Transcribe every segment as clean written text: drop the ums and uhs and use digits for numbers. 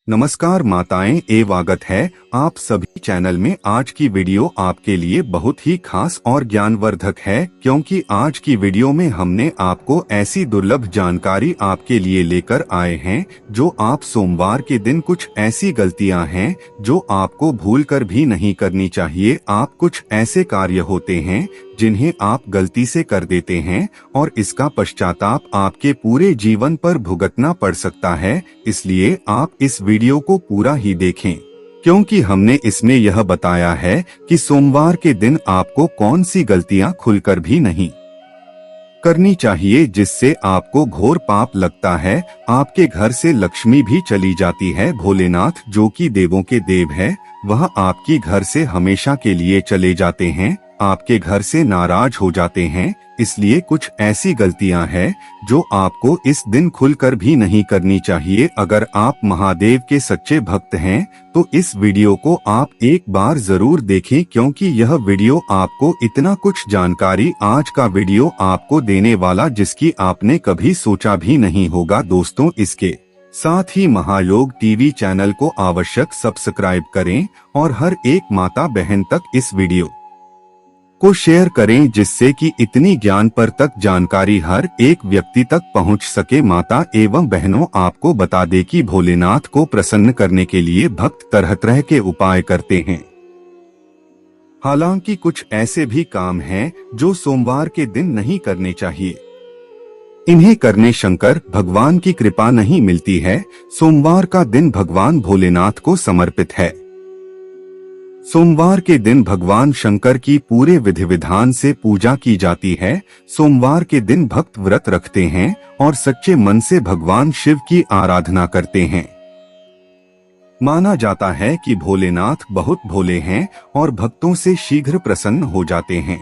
नमस्कार माताएं स्वागत है आप सभी चैनल में। आज की वीडियो आपके लिए बहुत ही खास और ज्ञानवर्धक है, क्योंकि आज की वीडियो में हमने आपको ऐसी दुर्लभ जानकारी आपके लिए लेकर आए हैं जो आप सोमवार के दिन कुछ ऐसी गलतियां हैं जो आपको भूलकर भी नहीं करनी चाहिए। आप कुछ ऐसे कार्य होते हैं जिन्हें आप गलती से कर देते हैं और इसका पश्चाताप आपके पूरे जीवन पर भुगतना पड़ सकता है। इसलिए आप इस वीडियो को पूरा ही देखें, क्योंकि हमने इसमें यह बताया है कि सोमवार के दिन आपको कौन सी गलतियां खुलकर भी नहीं करनी चाहिए, जिससे आपको घोर पाप लगता है। आपके घर से लक्ष्मी भी चली जाती है। भोलेनाथ जो कि देवों के देव है, वह आपकी घर से हमेशा के लिए चले जाते हैं, आपके घर से नाराज हो जाते हैं। इसलिए कुछ ऐसी गलतियां हैं जो आपको इस दिन खुलकर भी नहीं करनी चाहिए। अगर आप महादेव के सच्चे भक्त हैं तो इस वीडियो को आप एक बार जरूर देखें, क्योंकि यह वीडियो आपको इतना कुछ जानकारी आज का वीडियो आपको देने वाला जिसकी आपने कभी सोचा भी नहीं होगा। दोस्तों, इसके साथ ही महायोग टीवी चैनल को आवश्यक सब्सक्राइब करें और हर एक माता बहन तक इस वीडियो को शेयर करें, जिससे कि इतनी ज्ञान पर तक जानकारी हर एक व्यक्ति तक पहुंच सके। माता एवं बहनों, आपको बता दें कि भोलेनाथ को प्रसन्न करने के लिए भक्त तरह तरह के उपाय करते हैं। हालांकि कुछ ऐसे भी काम हैं जो सोमवार के दिन नहीं करने चाहिए। इन्हें करने शंकर भगवान की कृपा नहीं मिलती है। सोमवार का दिन भगवान भोलेनाथ को समर्पित है। सोमवार के दिन भगवान शंकर की पूरे विधि विधान से पूजा की जाती है। सोमवार के दिन भक्त व्रत रखते हैं और सच्चे मन से भगवान शिव की आराधना करते हैं। माना जाता है कि भोलेनाथ बहुत भोले हैं और भक्तों से शीघ्र प्रसन्न हो जाते हैं।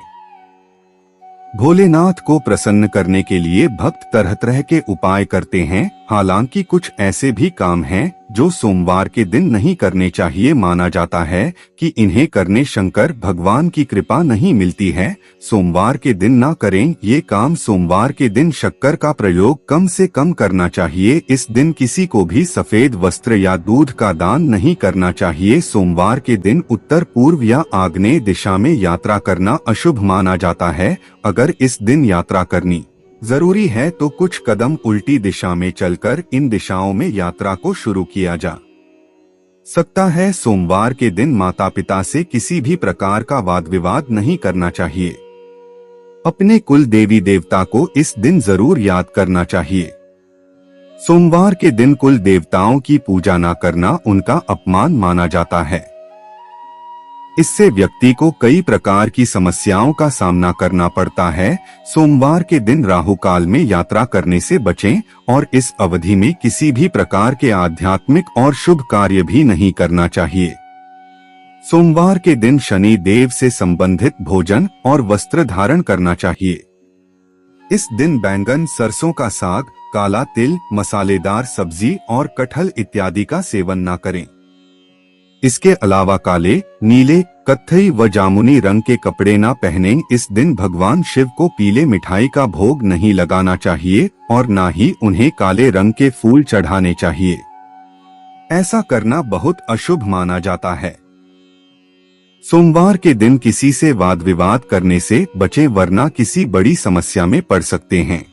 भोलेनाथ को प्रसन्न करने के लिए भक्त तरह तरह के उपाय करते हैं। हालांकि कुछ ऐसे भी काम हैं जो सोमवार के दिन नहीं करने चाहिए। माना जाता है कि इन्हें करने शंकर भगवान की कृपा नहीं मिलती है। सोमवार के दिन ना करें ये काम। सोमवार के दिन शक्कर का प्रयोग कम से कम करना चाहिए। इस दिन किसी को भी सफेद वस्त्र या दूध का दान नहीं करना चाहिए। सोमवार के दिन उत्तर पूर्व या आग्नेय दिशा में यात्रा करना अशुभ माना जाता है। अगर इस दिन यात्रा करनी जरूरी है तो कुछ कदम उल्टी दिशा में चलकर इन दिशाओं में यात्रा को शुरू किया जा सकता है। सोमवार के दिन माता पिता से किसी भी प्रकार का वाद विवाद नहीं करना चाहिए। अपने कुल देवी देवता को इस दिन जरूर याद करना चाहिए। सोमवार के दिन कुल देवताओं की पूजा न करना उनका अपमान माना जाता है। इससे व्यक्ति को कई प्रकार की समस्याओं का सामना करना पड़ता है। सोमवार के दिन राहु काल में यात्रा करने से बचें और इस अवधि में किसी भी प्रकार के आध्यात्मिक और शुभ कार्य भी नहीं करना चाहिए। सोमवार के दिन शनि देव से संबंधित भोजन और वस्त्र धारण करना चाहिए। इस दिन बैंगन, सरसों का साग, काला तिल, मसालेदार सब्जी और कटहल इत्यादि का सेवन न करें। इसके अलावा काले, नीले, कत्थई व जामुनी रंग के कपड़े न पहनें। इस दिन भगवान शिव को पीले मिठाई का भोग नहीं लगाना चाहिए और न ही उन्हें काले रंग के फूल चढ़ाने चाहिए। ऐसा करना बहुत अशुभ माना जाता है। सोमवार के दिन किसी से वाद विवाद करने से बचें, वरना किसी बड़ी समस्या में पड़ सकते हैं।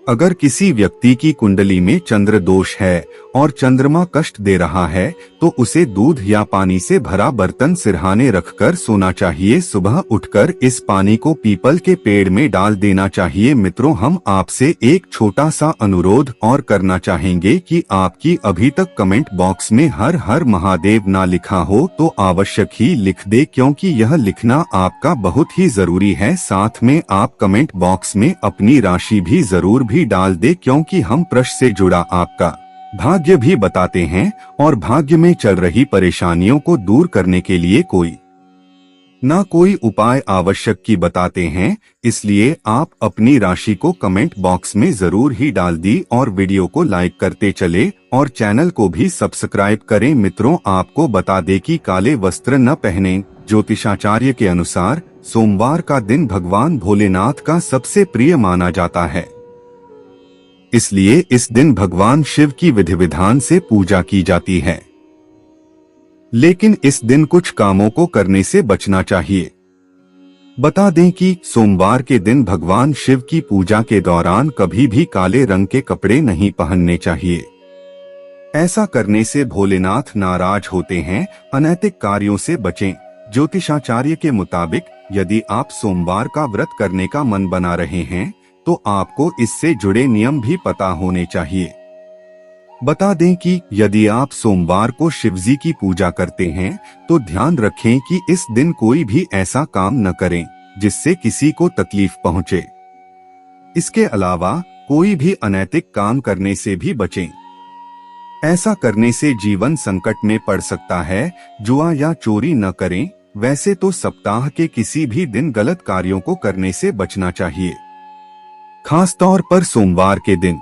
अगर किसी व्यक्ति की कुंडली में चंद्र दोष है और चंद्रमा कष्ट दे रहा है तो उसे दूध या पानी से भरा बर्तन सिरहाने रखकर सोना चाहिए। सुबह उठकर इस पानी को पीपल के पेड़ में डाल देना चाहिए। मित्रों, हम आपसे एक छोटा सा अनुरोध और करना चाहेंगे कि आपकी अभी तक कमेंट बॉक्स में हर हर महादेव ना लिखा हो तो आवश्यक ही लिख दे, क्योंकि यह लिखना आपका बहुत ही जरूरी है। साथ में आप कमेंट बॉक्स में अपनी राशि भी जरूर भी डाल दे, क्योंकि हम प्रश्न से जुड़ा आपका भाग्य भी बताते हैं और भाग्य में चल रही परेशानियों को दूर करने के लिए कोई ना कोई उपाय आवश्यक की बताते हैं। इसलिए आप अपनी राशि को कमेंट बॉक्स में जरूर ही डाल दी और वीडियो को लाइक करते चले और चैनल को भी सब्सक्राइब करें। मित्रों, आपको बता दें कि काले वस्त्र न पहनें। ज्योतिषाचार्य के अनुसार सोमवार का दिन भगवान भोलेनाथ का सबसे प्रिय माना जाता है। इसलिए इस दिन भगवान शिव की विधि विधान से पूजा की जाती है। लेकिन इस दिन कुछ कामों को करने से बचना चाहिए। बता दें कि सोमवार के दिन भगवान शिव की पूजा के दौरान कभी भी काले रंग के कपड़े नहीं पहनने चाहिए। ऐसा करने से भोलेनाथ नाराज होते हैं। अनैतिक कार्यों से बचें। ज्योतिषाचार्य के मुताबिक यदि आप सोमवार का व्रत करने का मन बना रहे हैं तो आपको इससे जुड़े नियम भी पता होने चाहिए। बता दें कि यदि आप सोमवार को शिवजी की पूजा करते हैं तो ध्यान रखें कि इस दिन कोई भी ऐसा काम न करें जिससे किसी को तकलीफ पहुंचे। इसके अलावा कोई भी अनैतिक काम करने से भी बचें। ऐसा करने से जीवन संकट में पड़ सकता है। जुआ या चोरी न करें। वैसे तो सप्ताह के किसी भी दिन गलत कार्यों को करने से बचना चाहिए, खास तौर पर सोमवार के दिन।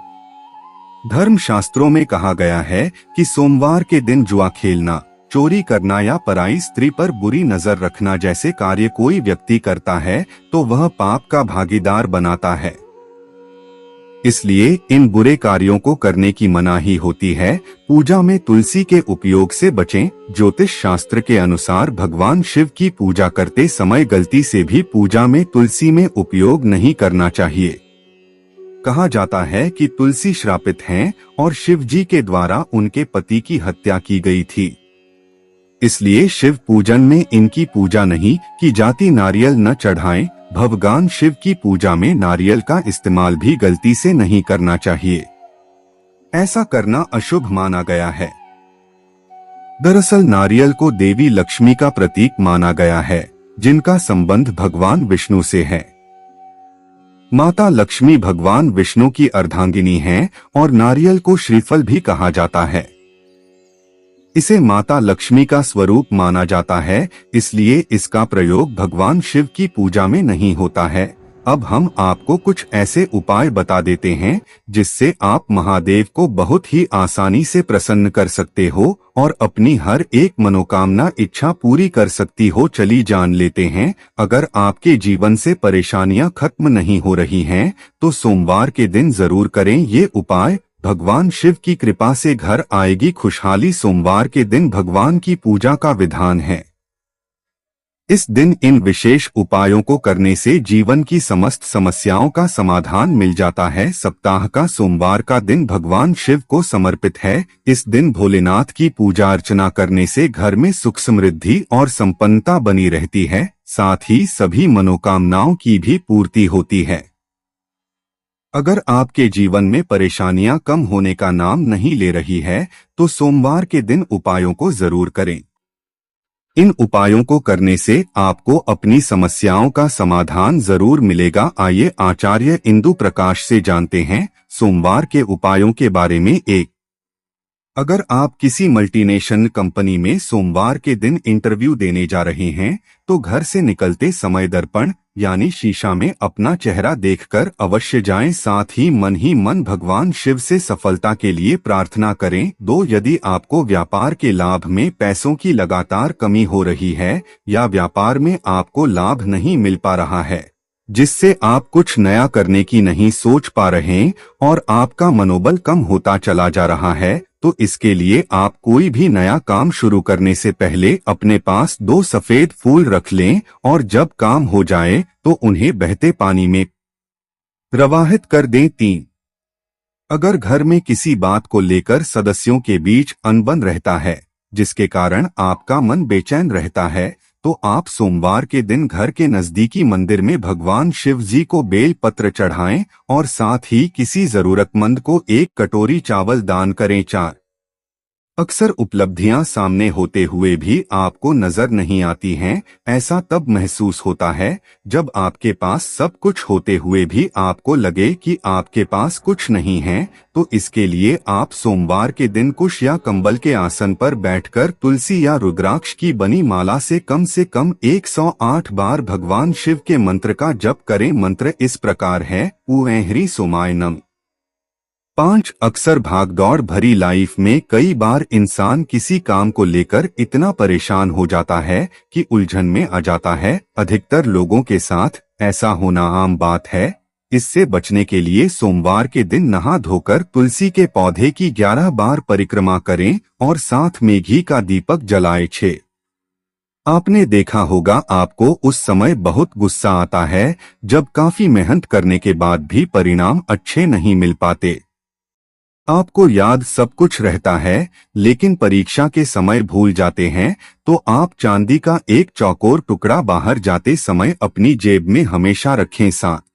धर्म शास्त्रों में कहा गया है कि सोमवार के दिन जुआ खेलना, चोरी करना या पराई स्त्री पर बुरी नजर रखना जैसे कार्य कोई व्यक्ति करता है तो वह पाप का भागीदार बनाता है। इसलिए इन बुरे कार्यों को करने की मनाही होती है। पूजा में तुलसी के उपयोग से बचें। ज्योतिष शास्त्र के अनुसार भगवान शिव की पूजा करते समय गलती से भी पूजा में तुलसी में उपयोग नहीं करना चाहिए। कहा जाता है कि तुलसी श्रापित हैं और शिव जी के द्वारा उनके पति की हत्या की गई थी। इसलिए शिव पूजन में इनकी पूजा नहीं की जाती। नारियल न चढ़ाएं। भगवान शिव की पूजा में नारियल का इस्तेमाल भी गलती से नहीं करना चाहिए। ऐसा करना अशुभ माना गया है। दरअसल नारियल को देवी लक्ष्मी का प्रतीक माना गया है, जिनका संबंध भगवान विष्णु से है। माता लक्ष्मी भगवान विष्णु की अर्धांगिनी हैं और नारियल को श्रीफल भी कहा जाता है। इसे माता लक्ष्मी का स्वरूप माना जाता है, इसलिए इसका प्रयोग भगवान शिव की पूजा में नहीं होता है। अब हम आपको कुछ ऐसे उपाय बता देते हैं जिससे आप महादेव को बहुत ही आसानी से प्रसन्न कर सकते हो और अपनी हर एक मनोकामना इच्छा पूरी कर सकती हो। चली जान लेते हैं। अगर आपके जीवन से परेशानियां खत्म नहीं हो रही हैं तो सोमवार के दिन जरूर करें ये उपाय। भगवान शिव की कृपा से घर आएगी खुशहाली। सोमवार के दिन भगवान की पूजा का विधान है। इस दिन इन विशेष उपायों को करने से जीवन की समस्त समस्याओं का समाधान मिल जाता है। सप्ताह का सोमवार का दिन भगवान शिव को समर्पित है। इस दिन भोलेनाथ की पूजा अर्चना करने से घर में सुख समृद्धि और संपन्नता बनी रहती है। साथ ही सभी मनोकामनाओं की भी पूर्ति होती है। अगर आपके जीवन में परेशानियां कम होने का नाम नहीं ले रही है तो सोमवार के दिन उपायों को जरूर करें। इन उपायों को करने से आपको अपनी समस्याओं का समाधान जरूर मिलेगा। आइए आचार्य इंदु प्रकाश से जानते हैं सोमवार के उपायों के बारे में। अगर आप किसी मल्टीनेशनल कंपनी में सोमवार के दिन इंटरव्यू देने जा रहे हैं तो घर से निकलते समय दर्पण यानी शीशा में अपना चेहरा देखकर अवश्य जाएं। साथ ही मन भगवान शिव से सफलता के लिए प्रार्थना करें। 2 यदि आपको व्यापार के लाभ में पैसों की लगातार कमी हो रही है या व्यापार में आपको लाभ नहीं मिल पा रहा है जिससे आप कुछ नया करने की नहीं सोच पा रहे और आपका मनोबल कम होता चला जा रहा है तो इसके लिए आप कोई भी नया काम शुरू करने से पहले अपने पास 2 सफेद फूल रख लें और जब काम हो जाए तो उन्हें बहते पानी में प्रवाहित कर दें। 3 अगर घर में किसी बात को लेकर सदस्यों के बीच अनबन रहता है जिसके कारण आपका मन बेचैन रहता है तो आप सोमवार के दिन घर के नजदीकी मंदिर में भगवान शिव जी को बेल पत्र चढ़ाएं और साथ ही किसी जरूरतमंद को 1 कटोरी चावल दान करें। 4 अक्सर उपलब्धियां सामने होते हुए भी आपको नजर नहीं आती हैं। ऐसा तब महसूस होता है जब आपके पास सब कुछ होते हुए भी आपको लगे कि आपके पास कुछ नहीं है। तो इसके लिए आप सोमवार के दिन कुश या कंबल के आसन पर बैठकर तुलसी या रुद्राक्ष की बनी माला से कम 108 बार भगवान शिव के मंत्र का जप करें। मंत्र इस प्रकार है: ॐ ह्रीं सोमाय नमः। 5 अक्सर भागदौड़ भरी लाइफ में कई बार इंसान किसी काम को लेकर इतना परेशान हो जाता है कि उलझन में आ जाता है। अधिकतर लोगों के साथ ऐसा होना आम बात है। इससे बचने के लिए सोमवार के दिन नहा धोकर तुलसी के पौधे की 11 बार परिक्रमा करें और साथ में घी का दीपक जलाएं। 6। आपने देखा होगा आपको उस समय बहुत गुस्सा आता है जब काफी मेहनत करने के बाद भी परिणाम अच्छे नहीं मिल पाते। आपको याद सब कुछ रहता है लेकिन परीक्षा के समय भूल जाते हैं, तो आप चांदी का एक चौकोर टुकड़ा बाहर जाते समय अपनी जेब में हमेशा रखें। साथ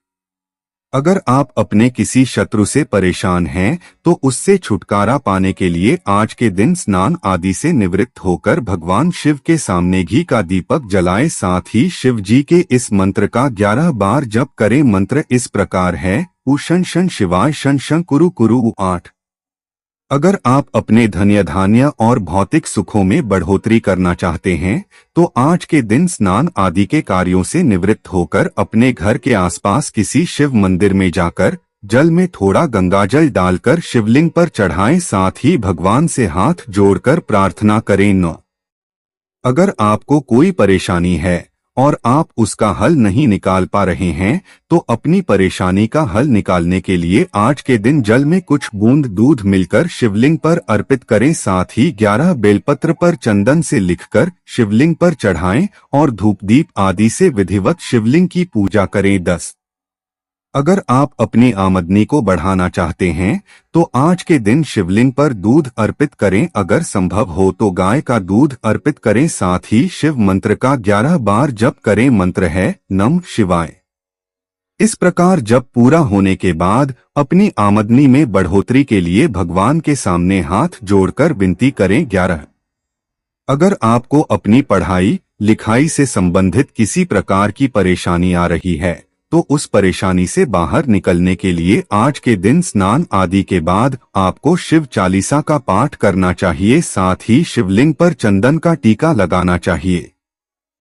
अगर आप अपने किसी शत्रु से परेशान हैं तो उससे छुटकारा पाने के लिए आज के दिन स्नान आदि से निवृत्त होकर भगवान शिव के सामने घी का दीपक जलाएं। साथ ही शिव जी के इस मंत्र का 11 बार जप करें। मंत्र इस प्रकार है, उ शन शन शिवाय शन शन कुरु कुरु उ। 8। अगर आप अपने धन्य धान्य और भौतिक सुखों में बढ़ोतरी करना चाहते हैं तो आज के दिन स्नान आदि के कार्यों से निवृत्त होकर अपने घर के आसपास किसी शिव मंदिर में जाकर जल में थोड़ा गंगाजल डालकर शिवलिंग पर चढ़ाएं। साथ ही भगवान से हाथ जोड़कर प्रार्थना करें। 9। अगर आपको कोई परेशानी है और आप उसका हल नहीं निकाल पा रहे हैं तो अपनी परेशानी का हल निकालने के लिए आज के दिन जल में कुछ बूंद दूध मिलकर शिवलिंग पर अर्पित करें। साथ ही 11 बेलपत्र पर चंदन से लिखकर शिवलिंग पर चढ़ाएं और धूप दीप आदि से विधिवत शिवलिंग की पूजा करें। 10। अगर आप अपनी आमदनी को बढ़ाना चाहते हैं तो आज के दिन शिवलिंग पर दूध अर्पित करें। अगर संभव हो तो गाय का दूध अर्पित करें। साथ ही शिव मंत्र का 11 बार जप करें। मंत्र है, नमः शिवाय। इस प्रकार जप पूरा होने के बाद अपनी आमदनी में बढ़ोतरी के लिए भगवान के सामने हाथ जोड़कर विनती करें। 11। अगर आपको अपनी पढ़ाई लिखाई से संबंधित किसी प्रकार की परेशानी आ रही है तो उस परेशानी से बाहर निकलने के लिए आज के दिन स्नान आदि के बाद आपको शिव चालीसा का पाठ करना चाहिए। साथ ही शिवलिंग पर चंदन का टीका लगाना चाहिए।